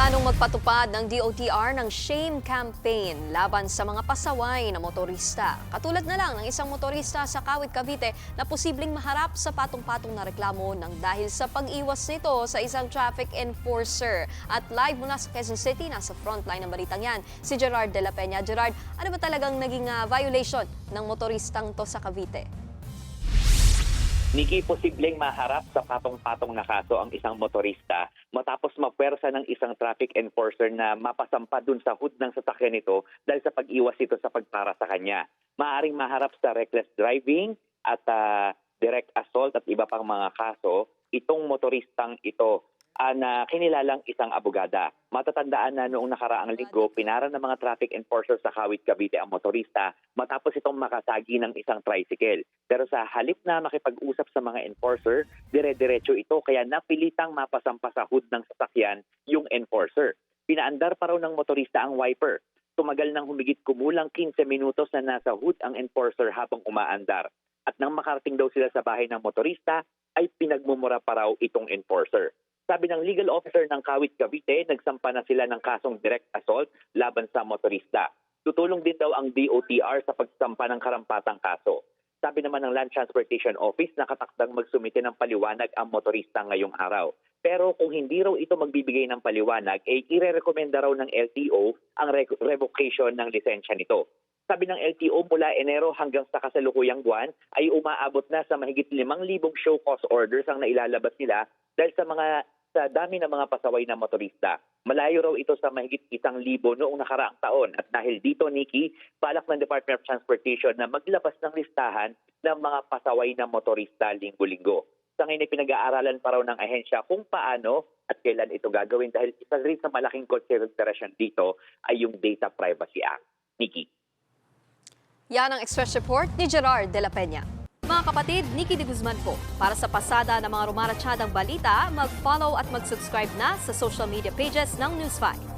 Planong magpatupad ng DOTR ng shame campaign laban sa mga pasaway na motorista. Katulad na lang ng isang motorista sa Kawit, Cavite na posibleng maharap sa patong-patong na reklamo ng dahil sa pag-iwas nito sa isang traffic enforcer. At live mula sa Quezon City, nasa frontline ng balitang yan, si Gerard de la Peña. Gerard, ano ba talagang naging violation ng motoristang to sa Cavite? Niki, posibleng maharap sa patong-patong na kaso ang isang motorista matapos mapwersa ng isang traffic enforcer na mapasampa dun sa hood ng sasakyan nito dahil sa pag-iwas ito sa pagpara sa kanya. Maaring maharap sa reckless driving at direct assault at iba pang mga kaso itong motoristang ito na kinilalang isang abogada. Matatandaan na noong nakaraang linggo, pinara ng mga traffic enforcers sa Kawit, Cavite ang motorista matapos itong makasagi ng isang tricycle. Pero sa halip na makipag-usap sa mga enforcer, dire-diretso ito kaya napilitang mapasampa sa hood ng sasakyan yung enforcer. Pinaandar pa raw ng motorista ang wiper. Tumagal ng humigit kumulang 15 minutos na nasa hood ang enforcer habang umaandar. At nang makarating daw sila sa bahay ng motorista, ay pinagmumura pa raw itong enforcer. Sabi ng legal officer ng Kawit, Cavite, nagsampa na sila ng kasong direct assault laban sa motorista. Tutulong din daw ang DOTR sa pagsampa ng karampatang kaso. Sabi naman ng Land Transportation Office na katakdang magsumite ng paliwanag ang motorista ngayong araw. Pero kung hindi raw ito magbibigay ng paliwanag, irerekomenda raw ng LTO ang revocation ng lisensya nito. Sabi ng LTO, mula Enero hanggang sa kasalukuyang buwan ay umaabot na sa mahigit 5,000 show cause orders ang nailalabas nila dahil sa dami ng mga pasaway na motorista. Malayo raw ito sa mahigit 1,000 noong nakaraang taon. At dahil dito, Nikki, balak ng Department of Transportation na maglabas ng listahan ng mga pasaway na motorista linggo-linggo. Sa ngayon ay pinag-aaralan pa raw ng ahensya kung paano at kailan ito gagawin dahil isa rin sa malaking consideration dito ay yung Data Privacy Act. Nikki. Yan ang Express Report ni Gerard de la Peña. Mga kapatid, Nikki de Guzman po. Para sa pasada ng mga rumaratsyadang balita, mag-follow at mag-subscribe na sa social media pages ng News 5.